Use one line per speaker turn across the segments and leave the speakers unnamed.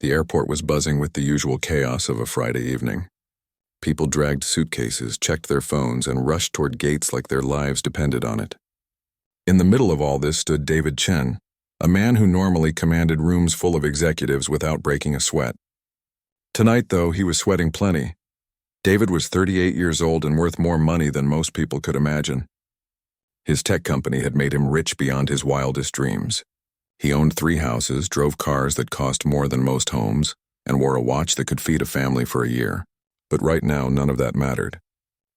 The airport was buzzing with the usual chaos of a Friday evening. People dragged suitcases, checked their phones, and rushed toward gates like their lives depended on it. In the middle of all this stood David Chen, a man who normally commanded rooms full of executives without breaking a sweat. Tonight, though, he was sweating plenty. David was 38 years old and worth more money than most people could imagine. His tech company had made him rich beyond his wildest dreams. He owned 3 houses, drove cars that cost more than most homes, and wore a watch that could feed a family for a year. But right now, none of that mattered.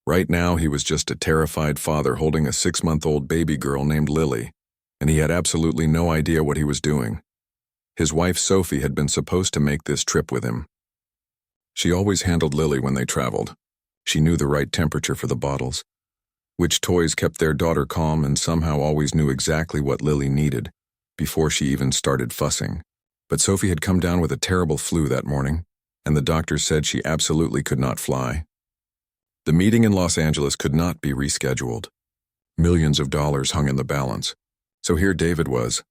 Right now, he was just a terrified father holding a 6-month-old baby girl named Lily, and he had absolutely no idea what he was doing. His wife, Sophie, had been supposed to make this trip with him. She always handled Lily when they traveled. She knew the right temperature for the bottles, which toys kept their daughter calm, and somehow always knew exactly what Lily needed before she even started fussing. But Sophie had come down with a terrible flu that morning, and the doctors said she absolutely could not fly. The meeting in Los Angeles could not be rescheduled. Millions of dollars hung in the balance. So here David was,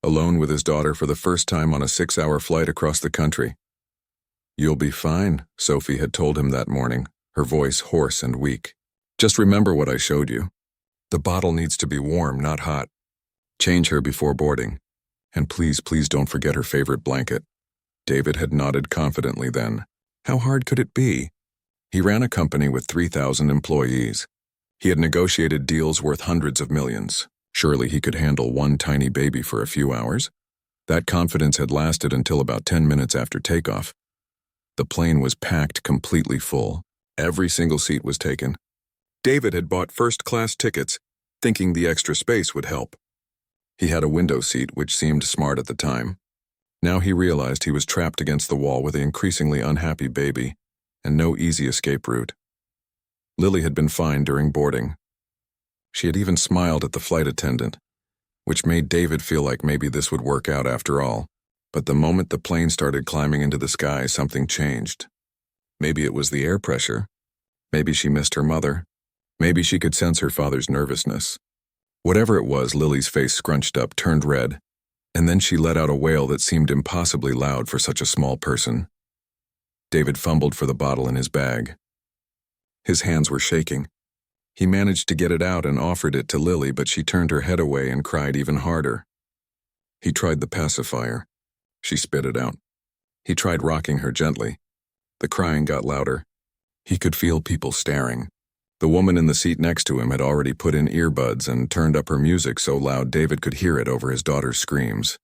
alone with his daughter for the first time on a 6-hour flight across the country. "You'll be fine," Sophie had told him that morning, her voice hoarse and weak. "Just remember what I showed you. The bottle needs to be warm, not hot. Change her before boarding. And please, please don't forget her favorite blanket." David had nodded confidently then. How hard could it be? He ran a company with 3,000 employees. He had negotiated deals worth hundreds of millions. Surely he could handle one tiny baby for a few hours. That confidence had lasted until about 10 minutes after takeoff. The plane was packed completely full. Every single seat was taken. David had bought first-class tickets, thinking the extra space would help. He had a window seat, which seemed smart at the time. Now he realized he was trapped against the wall with an increasingly unhappy baby, and no easy escape route. Lily had been fine during boarding. She had even smiled at the flight attendant, which made David feel like maybe this would work out after all. But the moment the plane started climbing into the sky, something changed. Maybe it was the air pressure. Maybe she missed her mother. Maybe she could sense her father's nervousness. Whatever it was, Lily's face scrunched up, turned red, and then she let out a wail that seemed impossibly loud for such a small person. David fumbled for the bottle in his bag. His hands were shaking. He managed to get it out and offered it to Lily, but she turned her head away and cried even harder. He tried the pacifier. She spit it out. He tried rocking her gently. The crying got louder. He could feel people staring. The woman in the seat next to him had already put in earbuds and turned up her music so loud David could hear it over his daughter's screams.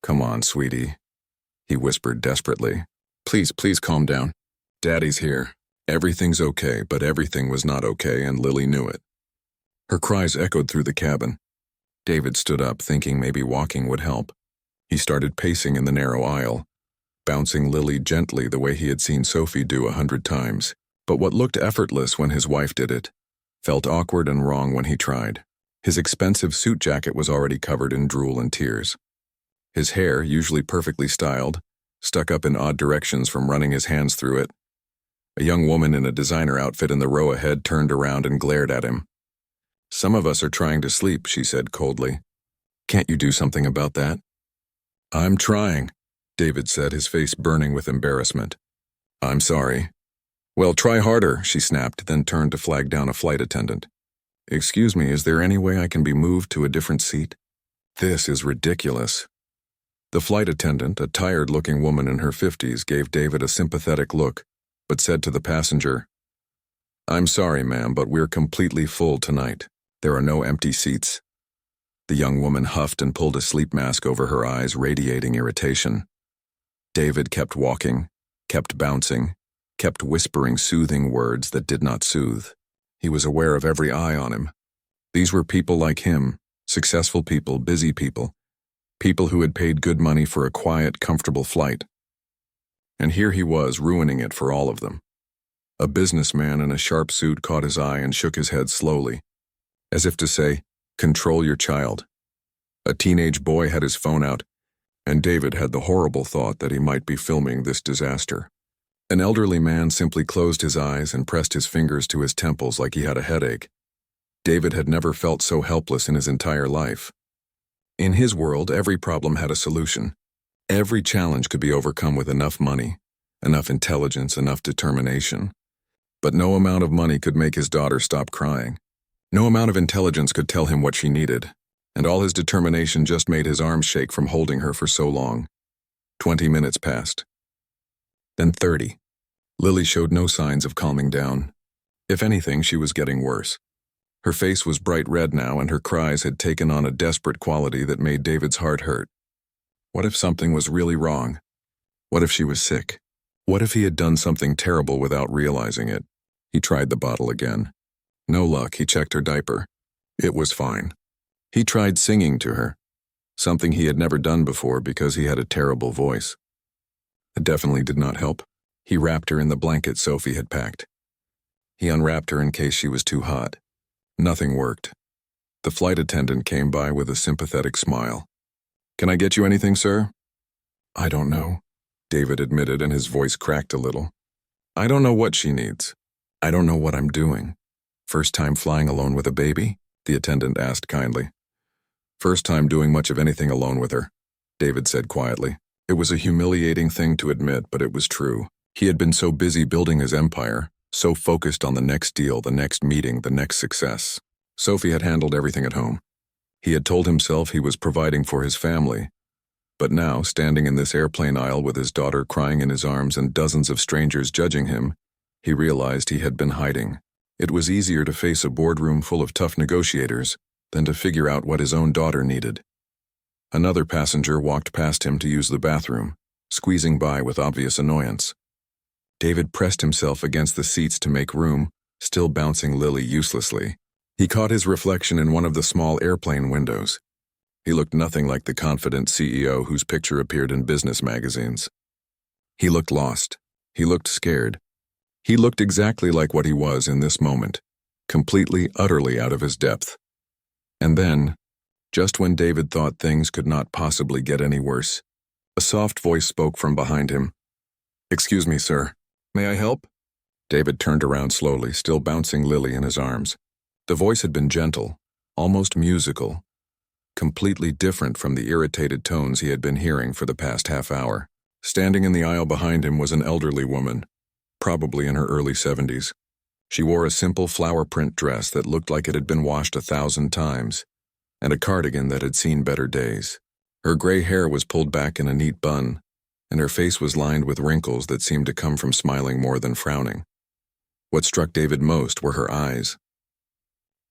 "Come on, sweetie," he whispered desperately. "Please, please calm down. Daddy's here. Everything's okay," but everything was not okay, and Lily knew it. Her cries echoed through the cabin. David stood up, thinking maybe walking would help. He started pacing in the narrow aisle, bouncing Lily gently the way he had seen Sophie do 100 times. But what looked effortless when his wife did it felt awkward and wrong when he tried. His expensive suit jacket was already covered in drool and tears. His hair, usually perfectly styled, stuck up in odd directions from running his hands through it. A young woman in a designer outfit in the row ahead turned around and glared at him. "Some of us are trying to sleep," she said coldly. "Can't you do something about that?" "I'm trying," David said, his face burning with embarrassment. "I'm sorry." "Well, try harder," she snapped, then turned to flag down a flight attendant. "Excuse me, is there any way I can be moved to a different seat? This is ridiculous." The flight attendant, a tired-looking woman in her 50s, gave David a sympathetic look, but said to the passenger, "I'm sorry, ma'am, but we're completely full tonight. There are no empty seats." The young woman huffed and pulled a sleep mask over her eyes, radiating irritation. David kept walking, kept bouncing, kept whispering soothing words that did not soothe. He was aware of every eye on him. These were people like him, successful people, busy people, people who had paid good money for a quiet, comfortable flight. And here he was, ruining it for all of them. A businessman in a sharp suit caught his eye and shook his head slowly, as if to say, "Control your child." A teenage boy had his phone out, and David had the horrible thought that he might be filming this disaster. An elderly man simply closed his eyes and pressed his fingers to his temples like he had a headache. David had never felt so helpless in his entire life. In his world, every problem had a solution. Every challenge could be overcome with enough money, enough intelligence, enough determination. But no amount of money could make his daughter stop crying. No amount of intelligence could tell him what she needed, and all his determination just made his arms shake from holding her for so long. 20 minutes passed. Then 30. Lily showed no signs of calming down. If anything, she was getting worse. Her face was bright red now, and her cries had taken on a desperate quality that made David's heart hurt. What if something was really wrong? What if she was sick? What if he had done something terrible without realizing it? He tried the bottle again. No luck. He checked her diaper. It was fine. He tried singing to her, something he had never done before because he had a terrible voice. It definitely did not help. He wrapped her in the blanket Sophie had packed. He unwrapped her in case she was too hot. Nothing worked. The flight attendant came by with a sympathetic smile. "Can I get you anything, sir?" "I don't know," David admitted, and his voice cracked a little. "I don't know what she needs. I don't know what I'm doing." "First time flying alone with a baby?" the attendant asked kindly. "First time doing much of anything alone with her," David said quietly. It was a humiliating thing to admit, but it was true. He had been so busy building his empire, so focused on the next deal, the next meeting, the next success. Sophie had handled everything at home. He had told himself he was providing for his family. But now, standing in this airplane aisle with his daughter crying in his arms and dozens of strangers judging him, he realized he had been hiding. It was easier to face a boardroom full of tough negotiators than to figure out what his own daughter needed. Another passenger walked past him to use the bathroom, squeezing by with obvious annoyance. David pressed himself against the seats to make room, still bouncing Lily uselessly. He caught his reflection in one of the small airplane windows. He looked nothing like the confident CEO whose picture appeared in business magazines. He looked lost. He looked scared. He looked exactly like what he was in this moment, completely, utterly out of his depth. And then, just when David thought things could not possibly get any worse, a soft voice spoke from behind him. "Excuse me, sir. May I help?" David turned around slowly, still bouncing Lily in his arms. The voice had been gentle, almost musical, completely different from the irritated tones he had been hearing for the past half hour. Standing in the aisle behind him was an elderly woman, probably in her early 70s. She wore a simple flower print dress that looked like it had been washed 1,000 times, and a cardigan that had seen better days. Her gray hair was pulled back in a neat bun, and her face was lined with wrinkles that seemed to come from smiling more than frowning. What struck David most were her eyes.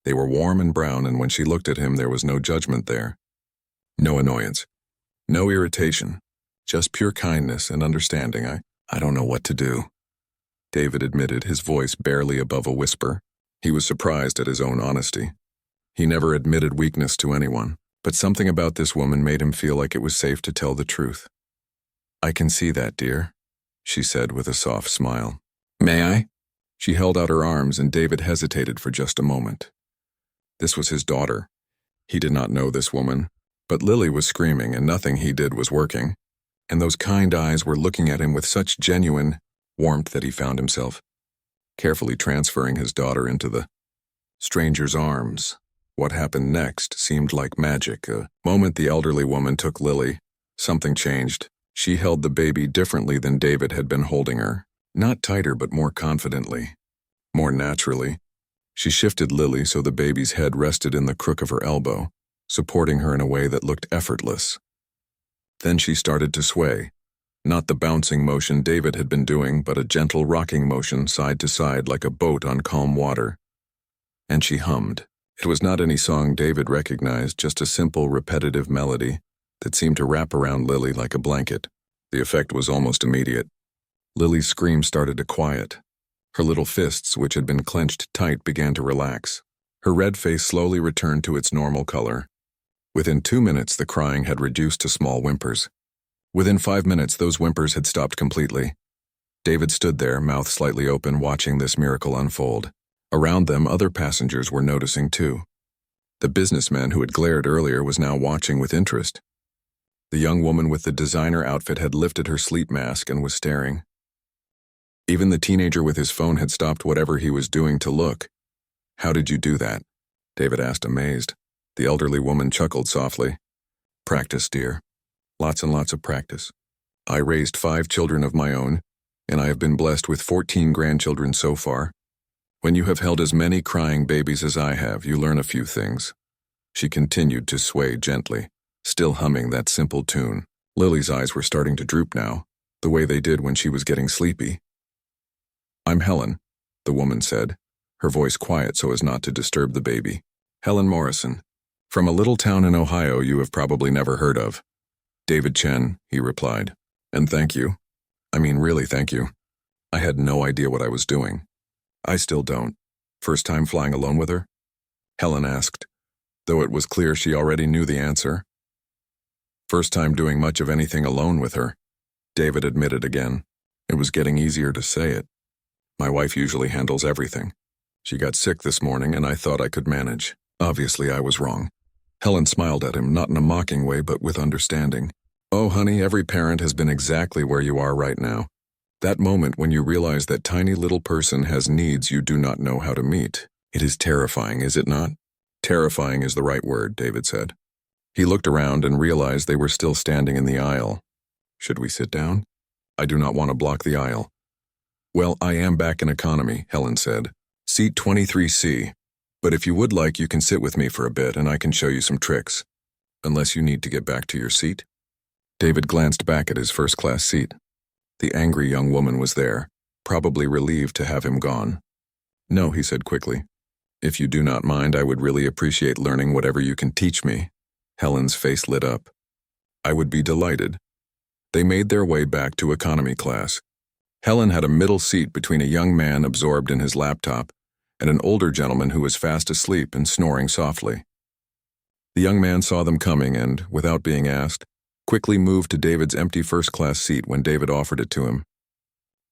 They were warm and brown, and when she looked at him, there was no judgment there. No annoyance. No irritation. Just pure kindness and understanding. I don't know what to do," David admitted, his voice barely above a whisper. He was surprised at his own honesty. He never admitted weakness to anyone, but something about this woman made him feel like it was safe to tell the truth. "I can see that, dear," she said with a soft smile. "May I?" She held out her arms, and David hesitated for just a moment. This was his daughter. He did not know this woman, but Lily was screaming, and nothing he did was working. And those kind eyes were looking at him with such genuine warmth that he found himself carefully transferring his daughter into the stranger's arms. What happened next seemed like magic. A moment the elderly woman took Lily, something changed. She held the baby differently than David had been holding her. Not tighter, but more confidently, more naturally. She shifted Lily so the baby's head rested in the crook of her elbow, supporting her in a way that looked effortless. Then she started to sway, not the bouncing motion David had been doing, but a gentle rocking motion side to side like a boat on calm water. And she hummed. It was not any song David recognized, just a simple, repetitive melody that seemed to wrap around Lily like a blanket. The effect was almost immediate. Lily's scream started to quiet. Her little fists, which had been clenched tight, began to relax. Her red face slowly returned to its normal color. Within 2 minutes, the crying had reduced to small whimpers. Within 5 minutes, those whimpers had stopped completely. David stood there, mouth slightly open, watching this miracle unfold. Around them, other passengers were noticing too. The businessman who had glared earlier was now watching with interest. The young woman with the designer outfit had lifted her sleep mask and was staring. Even the teenager with his phone had stopped whatever he was doing to look. "How did you do that?" David asked, amazed. The elderly woman chuckled softly. "Practice, dear. Lots and lots of practice. I raised 5 children of my own, and I have been blessed with 14 grandchildren so far. When you have held as many crying babies as I have, you learn a few things. She continued to sway gently, still humming that simple tune. Lily's eyes were starting to droop now, the way they did when she was getting sleepy. I'm Helen, the woman said, her voice quiet so as not to disturb the baby. Helen Morrison. From a little town in Ohio you have probably never heard of. David Chen, he replied. And thank you. I mean, really thank you. I had no idea what I was doing. I still don't. First time flying alone with her? Helen asked, though it was clear she already knew the answer. First time doing much of anything alone with her, David admitted again. It was getting easier to say it. My wife usually handles everything. She got sick this morning and I thought I could manage. Obviously I was wrong. Helen smiled at him, not in a mocking way but with understanding. Oh, honey, every parent has been exactly where you are right now. That moment when you realize that tiny little person has needs you do not know how to meet. It is terrifying, is it not? Terrifying is the right word, David said. He looked around and realized they were still standing in the aisle. Should we sit down? I do not want to block the aisle. Well, I am back in economy, Helen said. Seat 23C. But if you would like, you can sit with me for a bit and I can show you some tricks. Unless you need to get back to your seat. David glanced back at his first-class seat. The angry young woman was there, probably relieved to have him gone. No, he said quickly. If you do not mind, I would really appreciate learning whatever you can teach me. Helen's face lit up. I would be delighted. They made their way back to economy class. Helen had a middle seat between a young man absorbed in his laptop and an older gentleman who was fast asleep and snoring softly. The young man saw them coming and, without being asked, quickly moved to David's empty first-class seat when David offered it to him.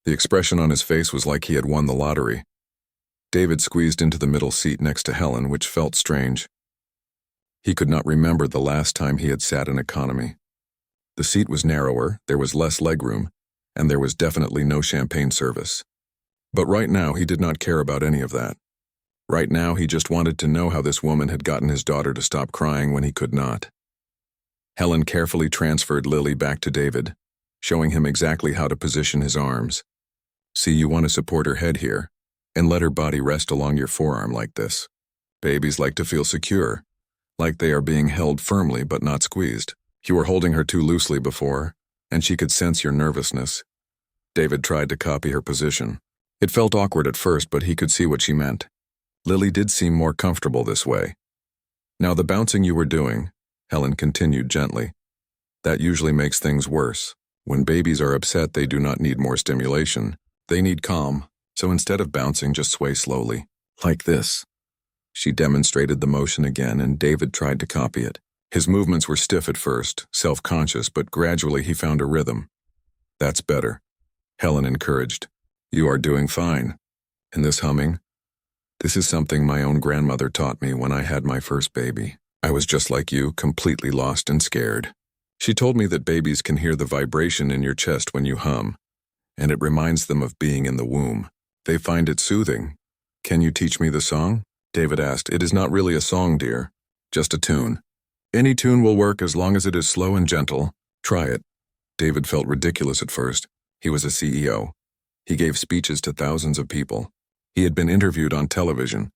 The expression on his face was like he had won the lottery. David squeezed into the middle seat next to Helen, which felt strange. He could not remember the last time he had sat in economy. The seat was narrower, there was less legroom, and there was definitely no champagne service. But right now he did not care about any of that. Right now he just wanted to know how this woman had gotten his daughter to stop crying when he could not. Helen carefully transferred Lily back to David, showing him exactly how to position his arms. See, you want to support her head here, and let her body rest along your forearm like this. Babies like to feel secure, like they are being held firmly but not squeezed. You were holding her too loosely before, and she could sense your nervousness. David tried to copy her position. It felt awkward at first, but he could see what she meant. Lily did seem more comfortable this way. Now the bouncing you were doing, Helen continued gently, that usually makes things worse. When babies are upset, they do not need more stimulation. They need calm, so instead of bouncing, just sway slowly. Like this. She demonstrated the motion again, and David tried to copy it. His movements were stiff at first, self-conscious, but gradually he found a rhythm. That's better, Helen encouraged. You are doing fine. And this humming? This is something my own grandmother taught me when I had my first baby. I was just like you, completely lost and scared. She told me that babies can hear the vibration in your chest when you hum, and it reminds them of being in the womb. They find it soothing. Can you teach me the song? David asked. It is not really a song, dear. Just a tune. Any tune will work as long as it is slow and gentle. Try it. David felt ridiculous at first. He was a CEO. He gave speeches to thousands of people. He had been interviewed on television.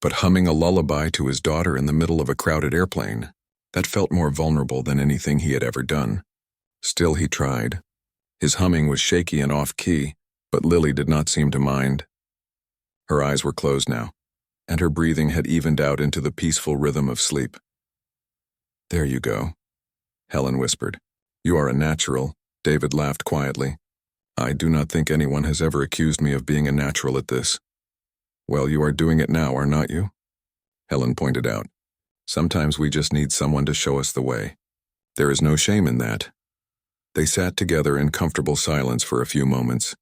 But humming a lullaby to his daughter in the middle of a crowded airplane, that felt more vulnerable than anything he had ever done. Still he tried. His humming was shaky and off-key, but Lily did not seem to mind. Her eyes were closed now, and her breathing had evened out into the peaceful rhythm of sleep. There you go, Helen whispered. You are a natural, David laughed quietly. I do not think anyone has ever accused me of being a natural at this. Well, you are doing it now, are not you? Helen pointed out. Sometimes we just need someone to show us the way. There is no shame in that. They sat together in comfortable silence for a few moments,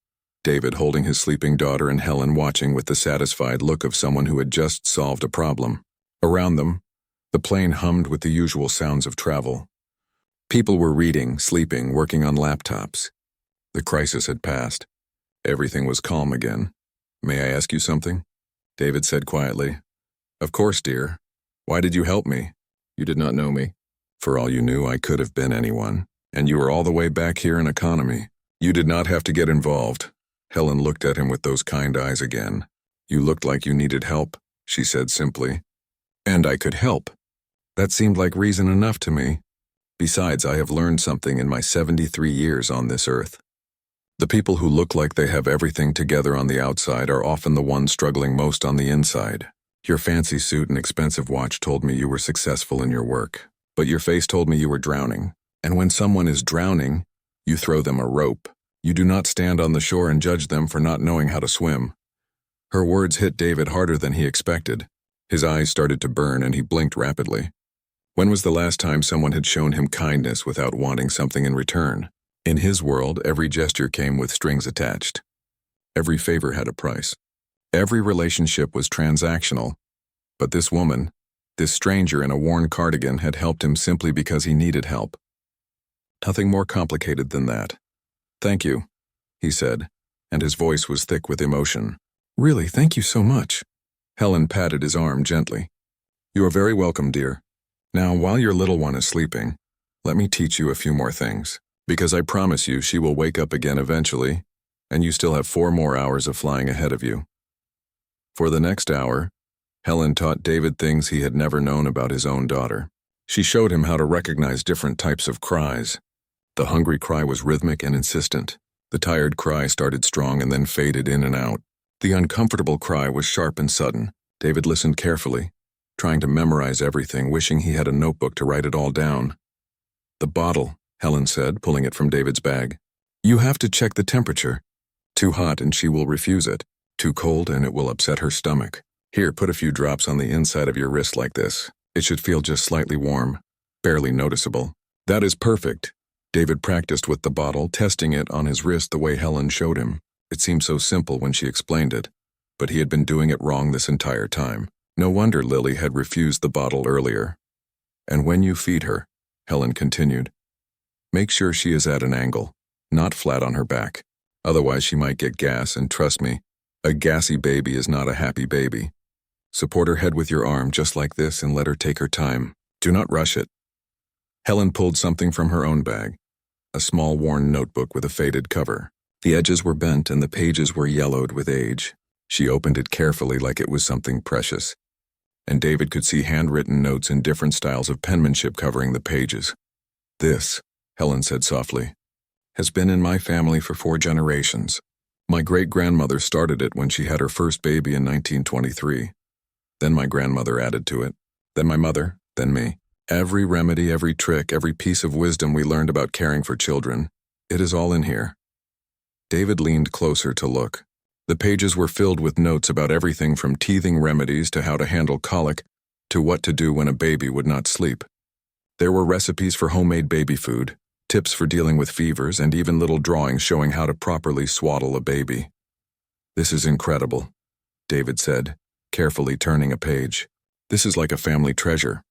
David holding his sleeping daughter and Helen watching with the satisfied look of someone who had just solved a problem. Around them, the plane hummed with the usual sounds of travel. People were reading, sleeping, working on laptops. The crisis had passed. Everything was calm again. May I ask you something? David said quietly. Of course, dear. Why did you help me? You did not know me. For all you knew, I could have been anyone. And you are all the way back here in economy. You did not have to get involved. Helen looked at him with those kind eyes again. You looked like you needed help, she said simply. And I could help. That seemed like reason enough to me. Besides, I have learned something in my 73 years on this earth. The people who look like they have everything together on the outside are often the ones struggling most on the inside. Your fancy suit and expensive watch told me you were successful in your work, but your face told me you were drowning. And when someone is drowning, you throw them a rope. You do not stand on the shore and judge them for not knowing how to swim. Her words hit David harder than he expected. His eyes started to burn and he blinked rapidly. When was the last time someone had shown him kindness without wanting something in return? In his world, every gesture came with strings attached. Every favor had a price. Every relationship was transactional. But this woman, this stranger in a worn cardigan, had helped him simply because he needed help. Nothing more complicated than that. Thank you, he said, and his voice was thick with emotion. Really, thank you so much. Helen patted his arm gently. You are very welcome, dear. Now, while your little one is sleeping, let me teach you a few more things. Because I promise you she will wake up again eventually, and you still have 4 more hours of flying ahead of you. For the next hour, Helen taught David things he had never known about his own daughter. She showed him how to recognize different types of cries. The hungry cry was rhythmic and insistent. The tired cry started strong and then faded in and out. The uncomfortable cry was sharp and sudden. David listened carefully, trying to memorize everything, wishing he had a notebook to write it all down. The bottle, Helen said, pulling it from David's bag. You have to check the temperature. Too hot and she will refuse it. Too cold and it will upset her stomach. Here, put a few drops on the inside of your wrist like this. It should feel just slightly warm, barely noticeable. That is perfect. David practiced with the bottle, testing it on his wrist the way Helen showed him. It seemed so simple when she explained it, but he had been doing it wrong this entire time. No wonder Lily had refused the bottle earlier. And when you feed her, Helen continued, make sure she is at an angle, not flat on her back. Otherwise she might get gas, and trust me, a gassy baby is not a happy baby. Support her head with your arm just like this and let her take her time. Do not rush it. Helen pulled something from her own bag, a small worn notebook with a faded cover. The edges were bent and the pages were yellowed with age. She opened it carefully like it was something precious, and David could see handwritten notes in different styles of penmanship covering the pages. This, Helen said softly, has been in my family for 4 generations. My great-grandmother started it when she had her first baby in 1923. Then my grandmother added to it. Then my mother, then me. Every remedy, every trick, every piece of wisdom we learned about caring for children, it is all in here. David leaned closer to look. The pages were filled with notes about everything from teething remedies to how to handle colic to what to do when a baby would not sleep. There were recipes for homemade baby food, tips for dealing with fevers, and even little drawings showing how to properly swaddle a baby. This is incredible, David said, carefully turning a page. This is like a family treasure.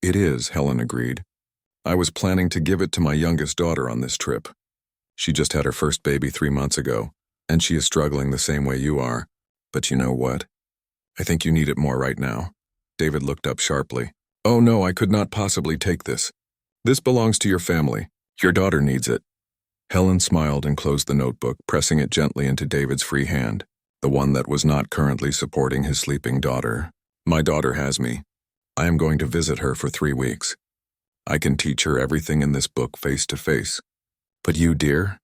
It is, Helen agreed. I was planning to give it to my youngest daughter on this trip. She just had her first baby 3 months ago, and she is struggling the same way you are. But you know what? I think you need it more right now. David looked up sharply. Oh no, I could not possibly take this. This belongs to your family. Your daughter needs it. Helen smiled and closed the notebook, pressing it gently into David's free hand, the one that was not currently supporting his sleeping daughter. My daughter has me. I am going to visit her for 3 weeks. I can teach her everything in this book face to face. But you, dear,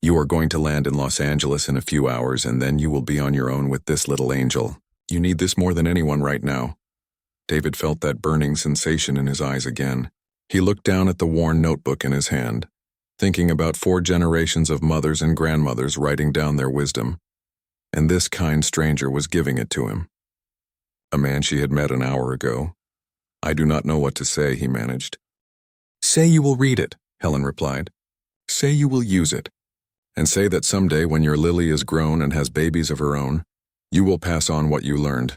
you are going to land in Los Angeles in a few hours, and then you will be on your own with this little angel. You need this more than anyone right now. David felt that burning sensation in his eyes again. He looked down at the worn notebook in his hand, thinking about 4 generations of mothers and grandmothers writing down their wisdom. And this kind stranger was giving it to him. A man she had met an hour ago. I do not know what to say, he managed. Say you will read it, Helen replied. Say you will use it. And say that someday when your Lily is grown and has babies of her own, you will pass on what you learned.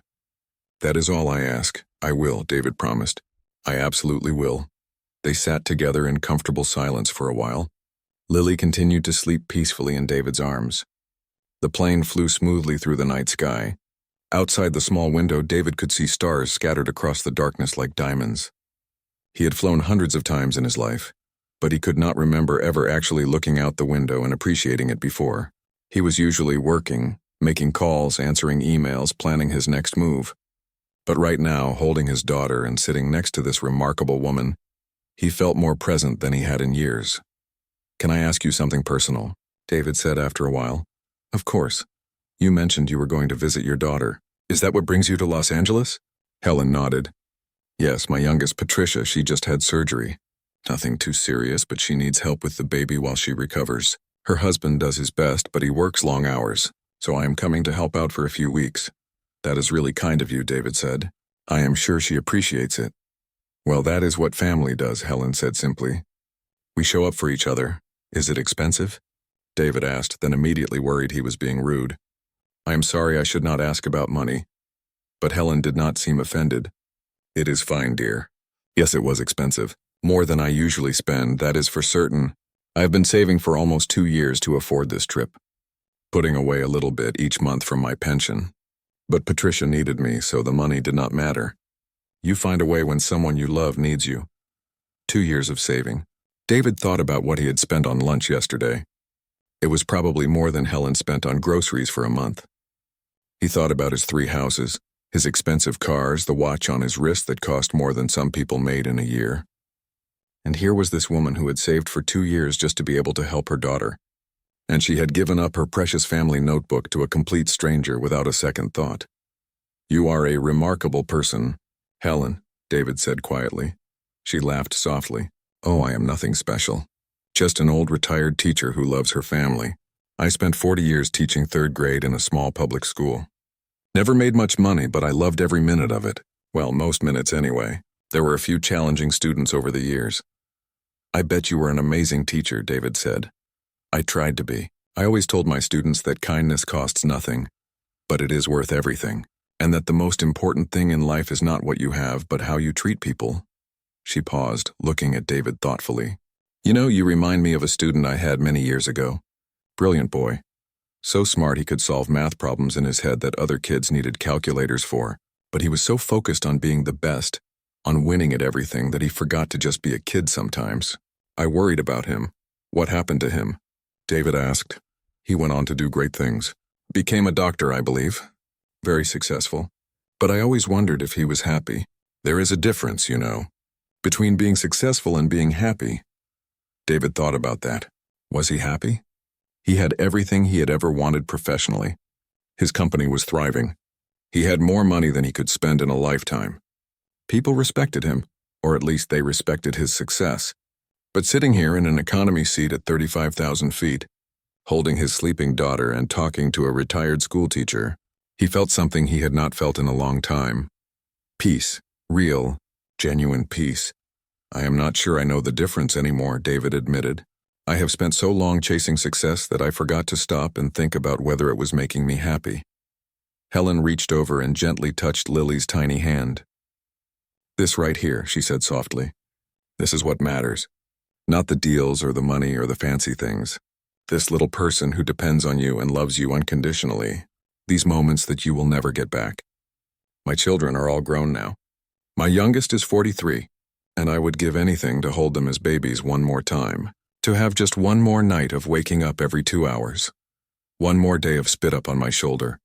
That is all I ask. I will, David promised. I absolutely will. They sat together in comfortable silence for a while. Lily continued to sleep peacefully in David's arms. The plane flew smoothly through the night sky. Outside the small window, David could see stars scattered across the darkness like diamonds. He had flown hundreds of times in his life, but he could not remember ever actually looking out the window and appreciating it before. He was usually working, making calls, answering emails, planning his next move. But right now, holding his daughter and sitting next to this remarkable woman, he felt more present than he had in years. "Can I ask you something personal?" David said after a while. "Of course. You mentioned you were going to visit your daughter. Is that what brings you to Los Angeles?" Helen nodded. "Yes, my youngest, Patricia, she just had surgery. Nothing too serious, but she needs help with the baby while she recovers. Her husband does his best, but he works long hours, so I am coming to help out for a few weeks." "That is really kind of you," David said. "I am sure she appreciates it." "Well, that is what family does," Helen said simply. "We show up for each other. Is it expensive?" David asked, then immediately worried he was being rude. "I am sorry, I should not ask about money." But Helen did not seem offended. "It is fine, dear. Yes, it was expensive. More than I usually spend, that is for certain. I have been saving for almost 2 years to afford this trip, putting away a little bit each month from my pension. But Patricia needed me, so the money did not matter. You find a way when someone you love needs you. 2 years of saving." David thought about what he had spent on lunch yesterday. It was probably more than Helen spent on groceries for a month. He thought about his 3 houses, his expensive cars, the watch on his wrist that cost more than some people made in a year. And here was this woman who had saved for 2 years just to be able to help her daughter. And she had given up her precious family notebook to a complete stranger without a second thought. "You are a remarkable person, Helen," David said quietly. She laughed softly. "Oh, I am nothing special. Just an old retired teacher who loves her family. I spent 40 years teaching 3rd grade in a small public school. Never made much money, but I loved every minute of it. Well, most minutes anyway. There were a few challenging students over the years." "I bet you were an amazing teacher," David said. "I tried to be. I always told my students that kindness costs nothing, but it is worth everything, and that the most important thing in life is not what you have, but how you treat people." She paused, looking at David thoughtfully. "You know, you remind me of a student I had many years ago. Brilliant boy. So smart he could solve math problems in his head that other kids needed calculators for, but he was so focused on being the best, on winning at everything, that he forgot to just be a kid sometimes. I worried about him. What happened to him?" David asked. "He went on to do great things. Became a doctor, I believe. Very successful. But I always wondered if he was happy. There is a difference, you know, between being successful and being happy." David thought about that. Was he happy? He had everything he had ever wanted professionally. His company was thriving. He had more money than he could spend in a lifetime. People respected him, or at least they respected his success. But sitting here in an economy seat at 35,000 feet, holding his sleeping daughter and talking to a retired schoolteacher, he felt something he had not felt in a long time. Peace. Real, genuine peace. "I am not sure I know the difference anymore," David admitted. "I have spent so long chasing success that I forgot to stop and think about whether it was making me happy." Helen reached over and gently touched Lily's tiny hand. "This right here," she said softly. "This is what matters. Not the deals or the money or the fancy things. This little person who depends on you and loves you unconditionally. These moments that you will never get back. My children are all grown now. My youngest is 43, and I would give anything to hold them as babies one more time, to have just one more night of waking up every 2 hours, one more day of spit up on my shoulder,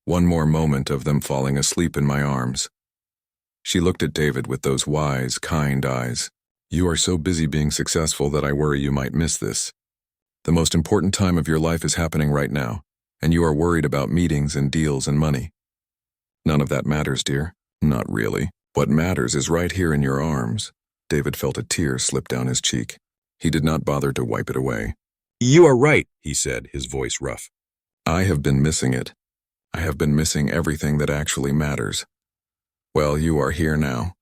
one more moment of them falling asleep in my arms." She looked at David with those wise, kind eyes. "You are so busy being successful that I worry you might miss this. The most important time of your life is happening right now, and you are worried about meetings and deals and money. None of that matters, dear. Not really. What matters is right here in your arms." David felt a tear slip down his cheek. He did not bother to wipe it away. "You are right," he said, his voice rough. "I have been missing it. I have been missing everything that actually matters." "Well, you are here now,"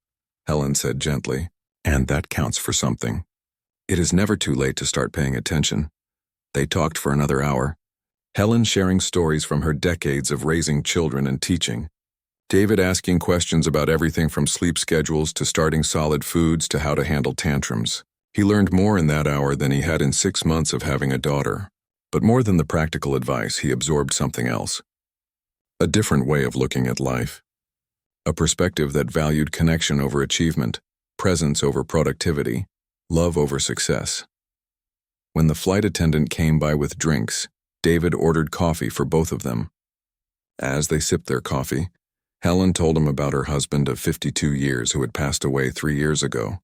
Helen said gently, "and that counts for something. It is never too late to start paying attention." They talked for another hour, Helen sharing stories from her decades of raising children and teaching. David asking questions about everything from sleep schedules to starting solid foods to how to handle tantrums. He learned more in that hour than he had in 6 months of having a daughter. But more than the practical advice, he absorbed something else. A different way of looking at life. A perspective that valued connection over achievement, presence over productivity, Love over success. When the flight attendant came by with drinks, David ordered coffee for both of them. As they sipped their coffee, Helen told him about her husband of 52 years who had passed away 3 years ago,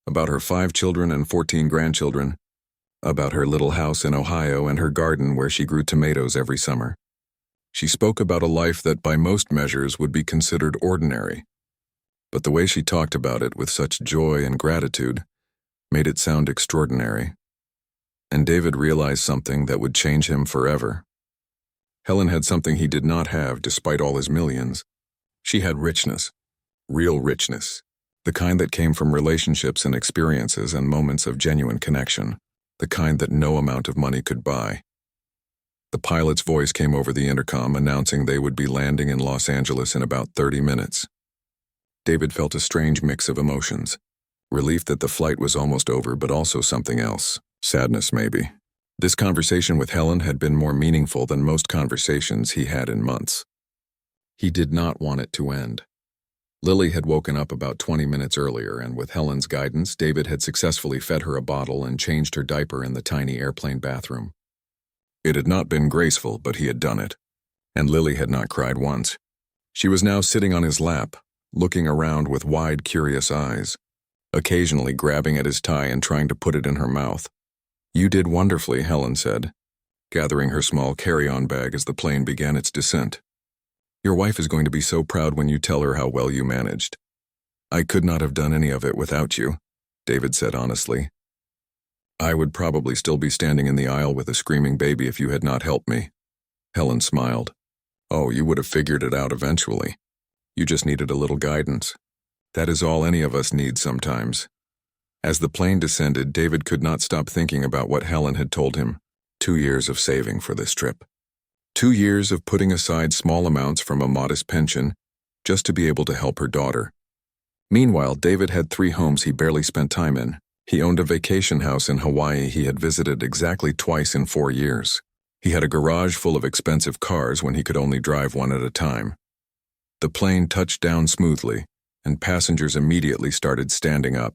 about her 5 children and 14 grandchildren, about her little house in Ohio and her garden where she grew tomatoes every summer. She spoke about a life that by most measures would be considered ordinary, but the way she talked about it with such joy and gratitude made it sound extraordinary. And David realized something that would change him forever. Helen had something he did not have despite all his millions. She had richness, real richness, the kind that came from relationships and experiences and moments of genuine connection, the kind that no amount of money could buy. The pilot's voice came over the intercom announcing they would be landing in Los Angeles in about 30 minutes. David felt a strange mix of emotions. Relief that the flight was almost over, but also something else. Sadness, maybe. This conversation with Helen had been more meaningful than most conversations he had in months. He did not want it to end. Lily had woken up about 20 minutes earlier, and with Helen's guidance, David had successfully fed her a bottle and changed her diaper in the tiny airplane bathroom. It had not been graceful, but he had done it. And Lily had not cried once. She was now sitting on his lap, looking around with wide, curious eyes, occasionally grabbing at his tie and trying to put it in her mouth. "You did wonderfully," Helen said, gathering her small carry-on bag as the plane began its descent. "Your wife is going to be so proud when you tell her how well you managed." "I could not have done any of it without you," David said honestly. "I would probably still be standing in the aisle with a screaming baby if you had not helped me." Helen smiled. "Oh, you would have figured it out eventually. You just needed a little guidance. That is all any of us need sometimes." As the plane descended, David could not stop thinking about what Helen had told him. 2 years of saving for this trip. 2 years of putting aside small amounts from a modest pension just to be able to help her daughter. Meanwhile, David had 3 homes he barely spent time in. He owned a vacation house in Hawaii he had visited exactly twice in 4 years. He had a garage full of expensive cars when he could only drive one at a time. The plane touched down smoothly, and passengers immediately started standing up,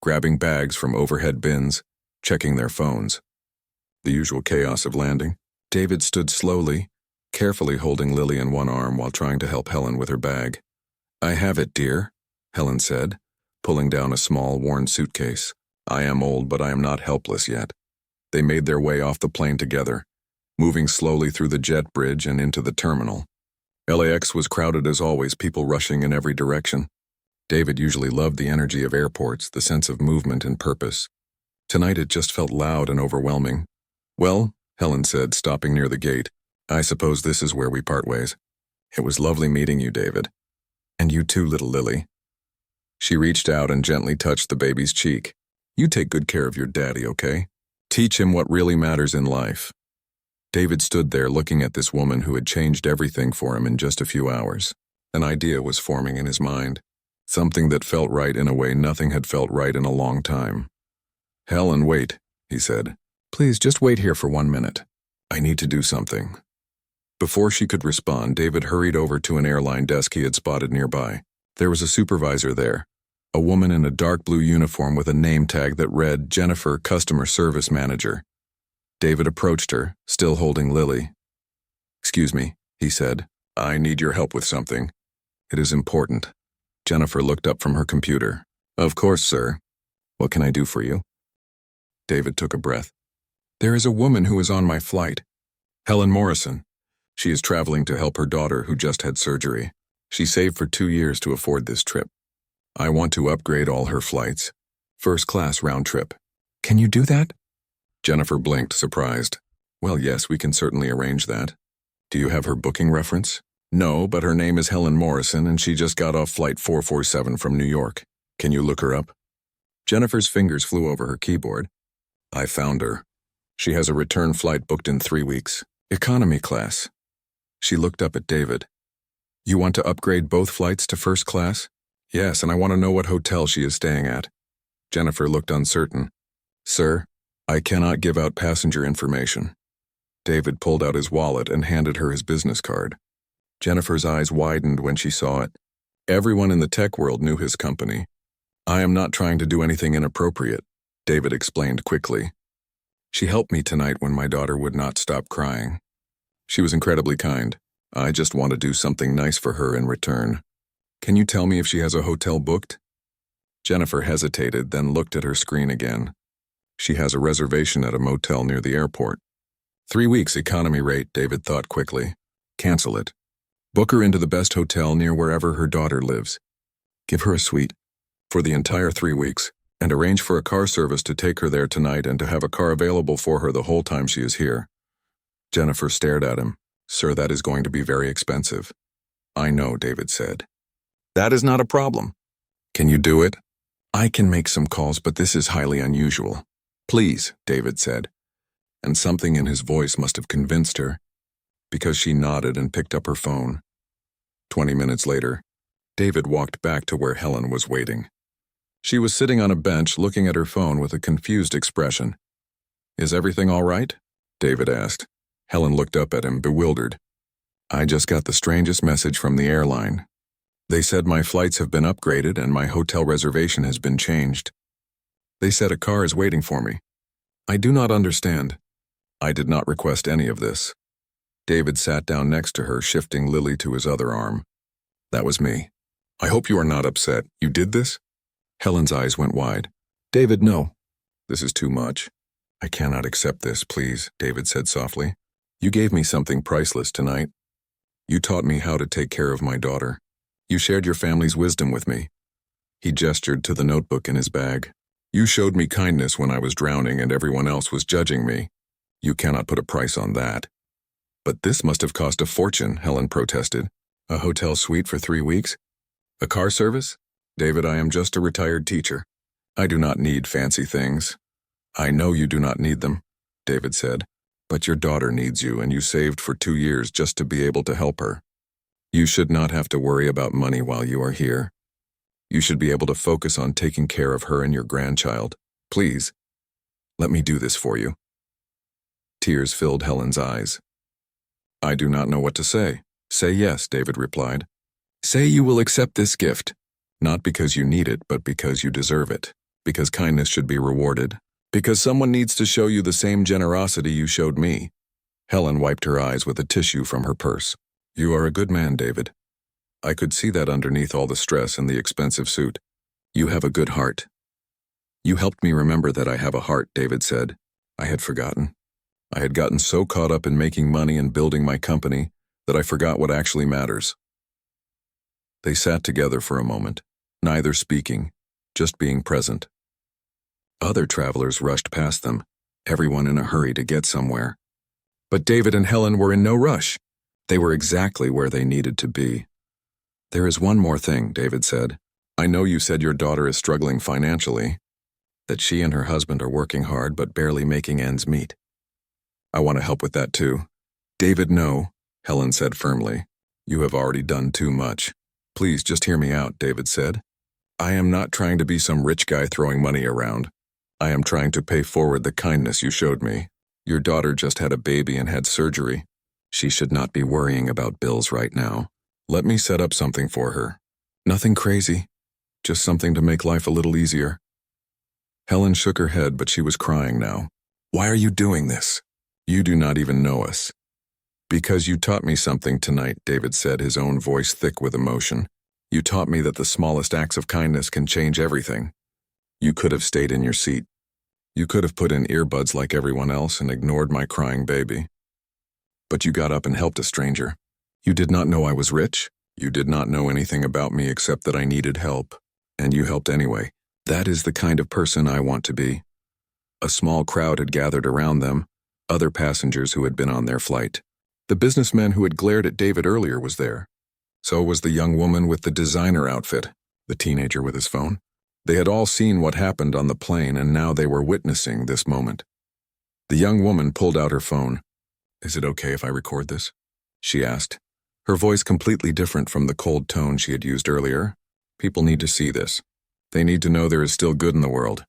grabbing bags from overhead bins, checking their phones. The usual chaos of landing. David stood slowly, carefully holding Lily in one arm while trying to help Helen with her bag. "I have it, dear," Helen said, pulling down a small, worn suitcase. "I am old, but I am not helpless yet." They made their way off the plane together, moving slowly through the jet bridge and into the terminal. LAX was crowded as always, people rushing in every direction. David usually loved the energy of airports, the sense of movement and purpose. Tonight it just felt loud and overwhelming. "Well," Helen said, stopping near the gate, "I suppose this is where we part ways. It was lovely meeting you, David. And you too, little Lily." She reached out and gently touched the baby's cheek. "You take good care of your daddy, okay? Teach him what really matters in life." David stood there looking at this woman who had changed everything for him in just a few hours. An idea was forming in his mind. Something that felt right in a way nothing had felt right in a long time. "Helen, wait," he said. "Please just wait here for 1 minute. I need to do something." Before she could respond, David hurried over to an airline desk he had spotted nearby. There was a supervisor there, a woman in a dark blue uniform with a name tag that read Jennifer, Customer Service Manager. David approached her, still holding Lily. "Excuse me," he said. "I need your help with something. It is important." Jennifer looked up from her computer. "Of course, sir. What can I do for you?" David took a breath. "There is a woman who is on my flight. Helen Morrison. She is traveling to help her daughter who just had surgery. She saved for 2 years to afford this trip. I want to upgrade all her flights. First class round trip. Can you do that?" Jennifer blinked, surprised. "Well, yes, we can certainly arrange that. Do you have her booking reference?" "No, but her name is Helen Morrison and she just got off flight 447 from New York. Can you look her up?" Jennifer's fingers flew over her keyboard. "I found her. She has a return flight booked in 3 weeks. Economy class." She looked up at David. "You want to upgrade both flights to first class?" "Yes, and I want to know what hotel she is staying at." Jennifer looked uncertain. "Sir, I cannot give out passenger information." David pulled out his wallet and handed her his business card. Jennifer's eyes widened when she saw it. Everyone in the tech world knew his company. "I am not trying to do anything inappropriate." David explained quickly. She helped me tonight when my daughter would not stop crying. She was incredibly kind. I just want to do something nice for her in return. Can you tell me if she has a hotel booked? Jennifer hesitated, then looked at her screen again. She has a reservation at a motel near the airport. 3 weeks economy rate, David thought quickly. Cancel it. Book her into the best hotel near wherever her daughter lives. Give her a suite for the entire 3 weeks, and arrange for a car service to take her there tonight and to have a car available for her the whole time she is here. Jennifer stared at him. Sir, that is going to be very expensive. I know, David said. That is not a problem. Can you do it? I can make some calls, but this is highly unusual. Please, David said, and something in his voice must have convinced her, because she nodded and picked up her phone. 20 minutes later, David walked back to where Helen was waiting. She was sitting on a bench looking at her phone with a confused expression. Is everything all right? David asked. Helen looked up at him, bewildered. I just got the strangest message from the airline. They said my flights have been upgraded and my hotel reservation has been changed. They said a car is waiting for me. I do not understand. I did not request any of this. David sat down next to her, shifting Lily to his other arm. That was me. I hope you are not upset. You did this? Helen's eyes went wide. David, no. This is too much. I cannot accept this, please, David said softly. You gave me something priceless tonight. You taught me how to take care of my daughter. You shared your family's wisdom with me. He gestured to the notebook in his bag. You showed me kindness when I was drowning and everyone else was judging me. You cannot put a price on that. But this must have cost a fortune, Helen protested. A hotel suite for 3 weeks? A car service? David, I am just a retired teacher. I do not need fancy things. I know you do not need them, David said, but your daughter needs you and you saved for 2 years just to be able to help her. You should not have to worry about money while you are here. You should be able to focus on taking care of her and your grandchild. Please, let me do this for you. Tears filled Helen's eyes. I do not know what to say. Say yes, David replied. Say you will accept this gift, not because you need it, but because you deserve it, because kindness should be rewarded, because someone needs to show you the same generosity you showed me. Helen wiped her eyes with a tissue from her purse. You are a good man, David. I could see that underneath all the stress and the expensive suit. You have a good heart. You helped me remember that I have a heart, David said. I had forgotten. I had gotten so caught up in making money and building my company that I forgot what actually matters. They sat together for a moment, neither speaking, just being present. Other travelers rushed past them, everyone in a hurry to get somewhere. But David and Helen were in no rush. They were exactly where they needed to be. There is one more thing, David said. I know you said your daughter is struggling financially, that she and her husband are working hard but barely making ends meet. I want to help with that too. David, no, Helen said firmly. You have already done too much. Please just hear me out, David said. I am not trying to be some rich guy throwing money around. I am trying to pay forward the kindness you showed me. Your daughter just had a baby and had surgery. She should not be worrying about bills right now. Let me set up something for her. Nothing crazy, just something to make life a little easier. Helen shook her head, but she was crying now. Why are you doing this? You do not even know us. Because you taught me something tonight, David said, his own voice thick with emotion. You taught me that the smallest acts of kindness can change everything. You could have stayed in your seat. You could have put in earbuds like everyone else and ignored my crying baby. But you got up and helped a stranger. You did not know I was rich. You did not know anything about me except that I needed help. And you helped anyway. That is the kind of person I want to be. A small crowd had gathered around them, other passengers who had been on their flight. The businessman who had glared at David earlier was there. So was the young woman with the designer outfit, the teenager with his phone. They had all seen what happened on the plane, and now they were witnessing this moment. The young woman pulled out her phone. Is it okay if I record this? She asked, her voice completely different from the cold tone she had used earlier. People need to see this. They need to know there is still good in the world.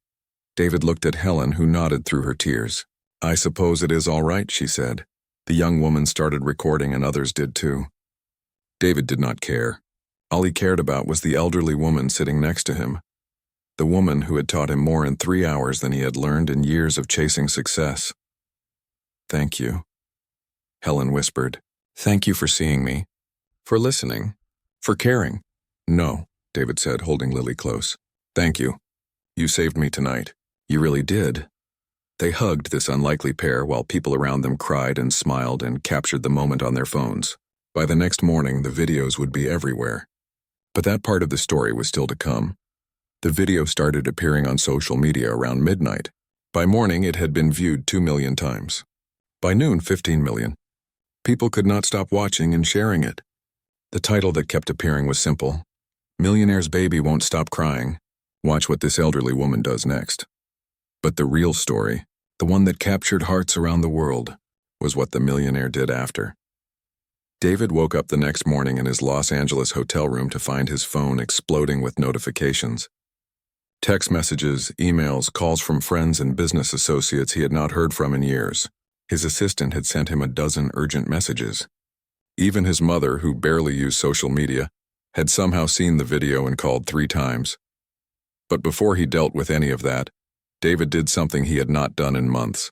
David looked at Helen, who nodded through her tears. I suppose it is all right, she said. The young woman started recording and others did too. David did not care. All he cared about was the elderly woman sitting next to him. the woman who had taught him more in 3 hours than he had learned in years of chasing success. "Thank you," Helen whispered. "Thank you for seeing me, for listening, for caring." "No," David said, holding Lily close. "Thank you. You saved me tonight. You really did." They hugged, this unlikely pair, while people around them cried and smiled and captured the moment on their phones. By the next morning, the videos would be everywhere. But that part of the story was still to come. The video started appearing on social media around midnight. By morning, it had been viewed 2 million times. By noon, 15 million. People could not stop watching and sharing it. The title that kept appearing was simple: "Millionaire's baby won't stop crying. Watch what this elderly woman does next." But the real story, the one that captured hearts around the world, was what the millionaire did after. David woke up the next morning in his Los Angeles hotel room to find his phone exploding with notifications. Text messages, emails, calls from friends and business associates he had not heard from in years. His assistant had sent him a dozen urgent messages. Even his mother, who barely used social media, had somehow seen the video and called 3 times. But before he dealt with any of that, David did something he had not done in months.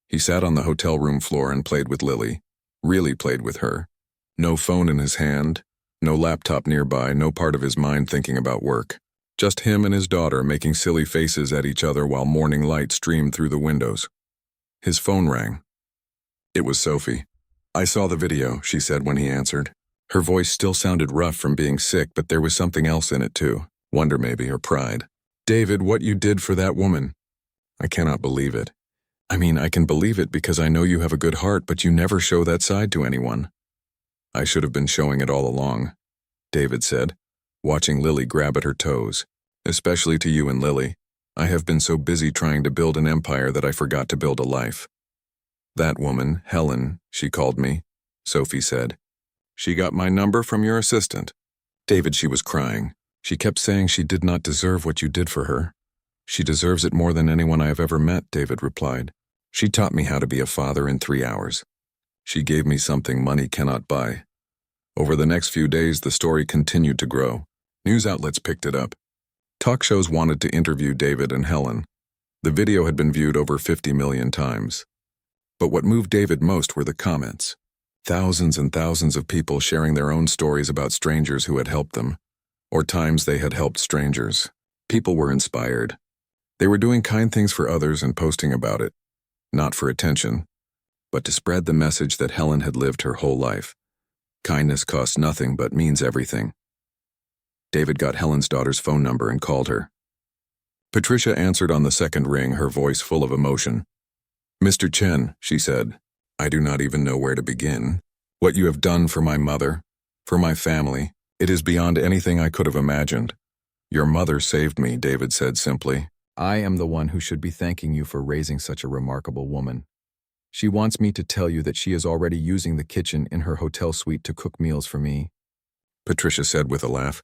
He sat on the hotel room floor and played with Lily, really played with her. No phone in his hand, no laptop nearby, no part of his mind thinking about work. Just him and his daughter making silly faces at each other while morning light streamed through the windows. His phone rang. It was Sophie. "I saw the video," she said when he answered. Her voice still sounded rough from being sick, but there was something else in it too. Wonder maybe, or pride. "David, what you did for that woman. I cannot believe it. I mean, I can believe it because I know you have a good heart, but you never show that side to anyone." "I should have been showing it all along," David said, watching Lily grab at her toes. "Especially to you and Lily. I have been so busy trying to build an empire that I forgot to build a life." "That woman, Helen, she called me," Sophie said. "She got my number from your assistant." "David, she was crying. She kept saying she did not deserve what you did for her." "She deserves it more than anyone I have ever met," David replied. "She taught me how to be a father in 3 hours. She gave me something money cannot buy." Over the next few days, the story continued to grow. News outlets picked it up. Talk shows wanted to interview David and Helen. The video had been viewed over 50 million times. But what moved David most were the comments. Thousands and thousands of people sharing their own stories about strangers who had helped them, or times they had helped strangers. People were inspired. They were doing kind things for others and posting about it, not for attention, but to spread the message that Helen had lived her whole life. Kindness costs nothing but means everything. David got Helen's daughter's phone number and called her. Patricia answered on the second ring, her voice full of emotion. "Mr. Chen," she said, "I do not even know where to begin. What you have done for my mother, for my family, it is beyond anything I could have imagined." "Your mother saved me," David said simply. "I am the one who should be thanking you for raising such a remarkable woman. She wants me to tell you that she is already using the kitchen in her hotel suite to cook meals for me," Patricia said with a laugh.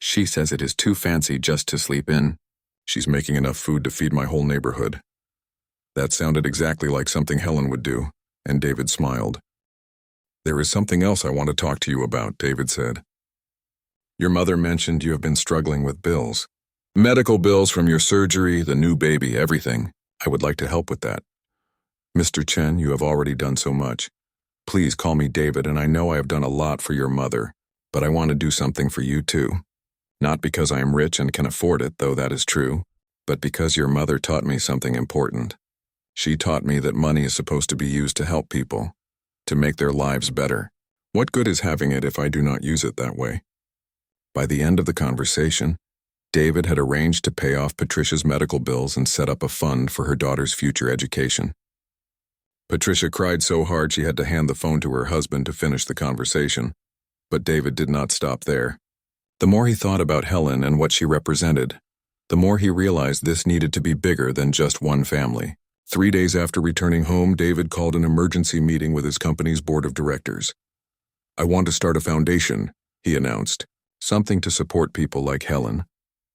"She says it is too fancy just to sleep in. She's making enough food to feed my whole neighborhood." That sounded exactly like something Helen would do, and David smiled. "There is something else I want to talk to you about," David said. "Your mother mentioned you have been struggling with bills. Medical bills from your surgery, the new baby, everything. I would like to help with that. Mr. Chen, you have already done so much. Please call me David, and I know I have done a lot for your mother, but I want to do something for you too. Not because I am rich and can afford it, though that is true, but because your mother taught me something important. She taught me that money is supposed to be used to help people, to make their lives better. What good is having it if I do not use it that way?" By the end of the conversation, David had arranged to pay off Patricia's medical bills and set up a fund for her daughter's future education. Patricia cried so hard she had to hand the phone to her husband to finish the conversation, but David did not stop there. The more he thought about Helen and what she represented, the more he realized this needed to be bigger than just one family. 3 days after returning home, David called an emergency meeting with his company's board of directors. "I want to start a foundation," he announced, "something to support people like Helen.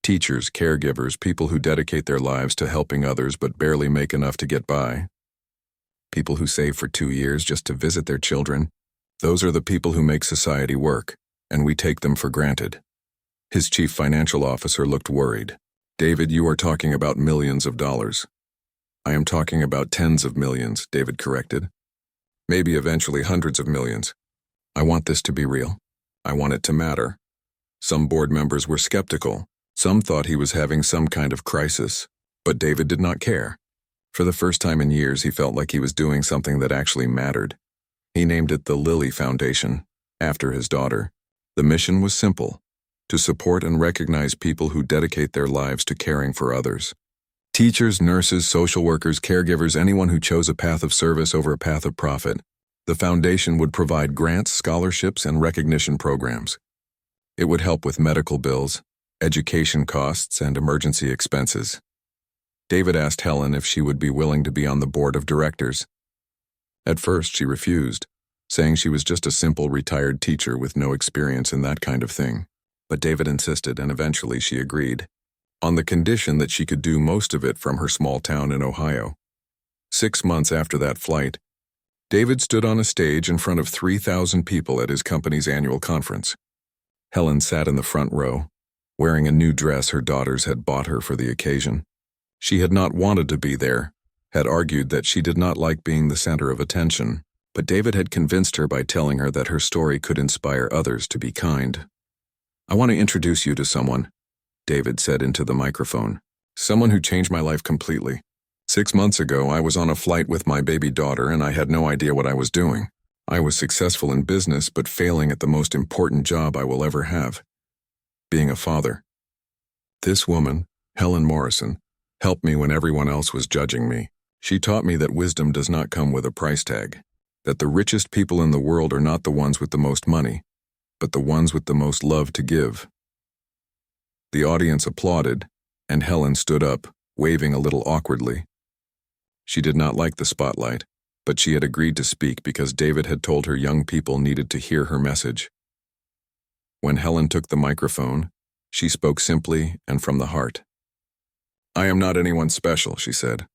Teachers, caregivers, people who dedicate their lives to helping others but barely make enough to get by. People who save for 2 years just to visit their children. Those are the people who make society work, and we take them for granted." His chief financial officer looked worried. David, you are talking about millions of dollars. I am talking about tens of millions, David corrected. Maybe eventually hundreds of millions. I want this to be real. I want it to matter. Some board members were skeptical. Some thought he was having some kind of crisis. But David did not care. For the first time in years, he felt like he was doing something that actually mattered. He named it the Lily Foundation, after his daughter. The mission was simple: to support and recognize people who dedicate their lives to caring for others. Teachers, nurses, social workers, caregivers, anyone who chose a path of service over a path of profit. The foundation would provide grants, scholarships, and recognition programs. It would help with medical bills, education costs, and emergency expenses. David asked Helen if she would be willing to be on the board of directors. At first, she refused, saying she was just a simple retired teacher with no experience in that kind of thing. But David insisted, and eventually she agreed, on the condition that she could do most of it from her small town in Ohio. 6 months after that flight, David stood on a stage in front of 3,000 people at his company's annual conference. Helen sat in the front row, wearing a new dress her daughters had bought her for the occasion. She had not wanted to be there, had argued that she did not like being the center of attention, but David had convinced her by telling her that her story could inspire others to be kind. "I want to introduce you to someone," David said into the microphone. "Someone who changed my life completely. 6 months ago, I was on a flight with my baby daughter and I had no idea what I was doing. I was successful in business but failing at the most important job I will ever have: being a father. This woman, Helen Morrison, helped me when everyone else was judging me. She taught me that wisdom does not come with a price tag, that the richest people in the world are not the ones with the most money, but the ones with the most love to give." The audience applauded, and Helen stood up, waving a little awkwardly. She did not like the spotlight, but she had agreed to speak because David had told her young people needed to hear her message. When Helen took the microphone, she spoke simply and from the heart. "I am not anyone special," she said.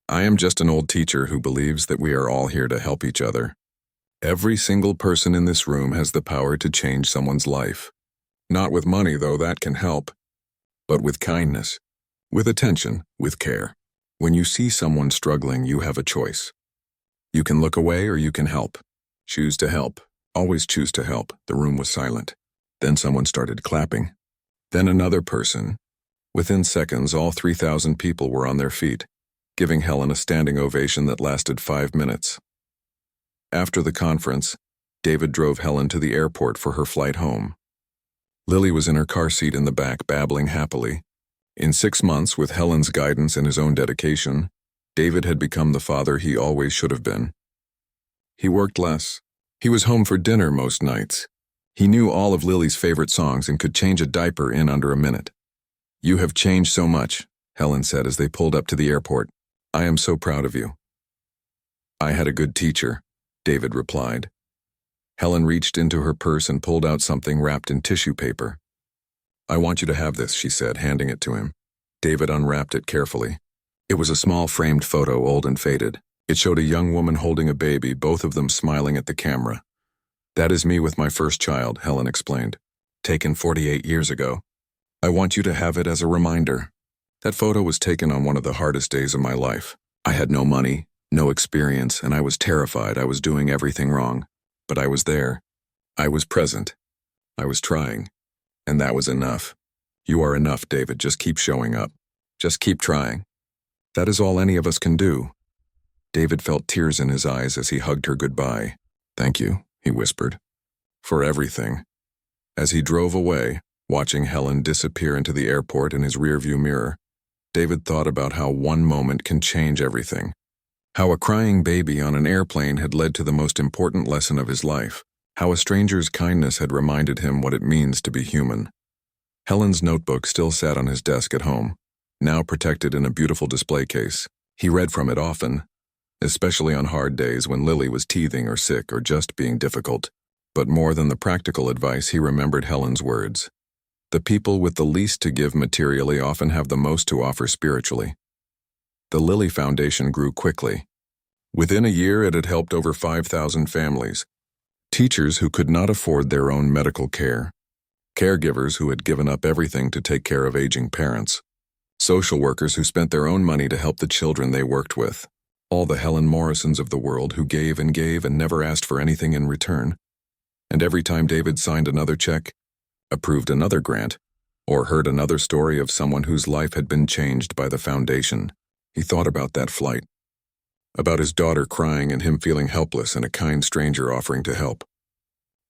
"I am just an old teacher who believes that we are all here to help each other. Every single person in this room has the power to change someone's life. Not with money, though that can help, but with kindness, with attention, with care. When you see someone struggling, you have a choice. You can look away or you can help. Choose to help. Always choose to help." The room was silent. Then someone started clapping. Then another person. Within seconds, all 3,000 people were on their feet, giving Helen a standing ovation that lasted 5 minutes. After the conference, David drove Helen to the airport for her flight home. Lily was in her car seat in the back, babbling happily. In 6 months, with Helen's guidance and his own dedication, David had become the father he always should have been. He worked less. He was home for dinner most nights. He knew all of Lily's favorite songs and could change a diaper in under a minute. "You have changed so much," Helen said as they pulled up to the airport. "I am so proud of you." "I had a good teacher," David replied. Helen reached into her purse and pulled out something wrapped in tissue paper. "I want you to have this," she said, handing it to him. David unwrapped it carefully. It was a small framed photo, old and faded. It showed a young woman holding a baby, both of them smiling at the camera. "That is me with my first child," Helen explained. "Taken 48 years ago. I want you to have it as a reminder. That photo was taken on one of the hardest days of my life. I had no money, no experience, and I was terrified I was doing everything wrong. But I was there. I was present. I was trying. And that was enough. You are enough, David. Just keep showing up. Just keep trying. That is all any of us can do." David felt tears in his eyes as he hugged her goodbye. "Thank you," he whispered, "for everything." As he drove away, watching Helen disappear into the airport in his rearview mirror, David thought about how one moment can change everything. How a crying baby on an airplane had led to the most important lesson of his life. How a stranger's kindness had reminded him what it means to be human. Helen's notebook still sat on his desk at home, now protected in a beautiful display case. He read from it often, especially on hard days when Lily was teething or sick or just being difficult. But more than the practical advice, he remembered Helen's words. The people with the least to give materially often have the most to offer spiritually. The Lily Foundation grew quickly. Within a year, it had helped over 5,000 families. Teachers who could not afford their own medical care. Caregivers who had given up everything to take care of aging parents. social workers who spent their own money to help the children they worked with, all the Helen Morrisons of the world who gave and never asked for anything in return. And every time David signed another check, approved another grant, or heard another story of someone whose life had been changed by the foundation, he thought about that flight, about his daughter crying and him feeling helpless and a kind stranger offering to help,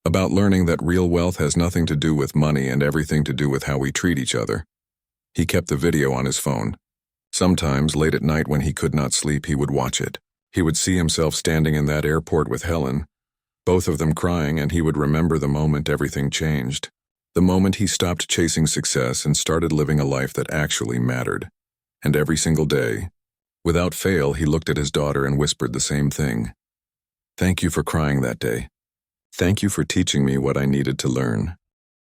about learning that real wealth has nothing to do with money and everything to do with how we treat each other. He kept the video on his phone. Sometimes, late at night when he could not sleep, he would watch it. He would see himself standing in that airport with Helen, both of them crying, and he would remember the moment everything changed. The moment he stopped chasing success and started living a life that actually mattered. And every single day, without fail, he looked at his daughter and whispered the same thing. "Thank you for crying that day. Thank you for teaching me what I needed to learn."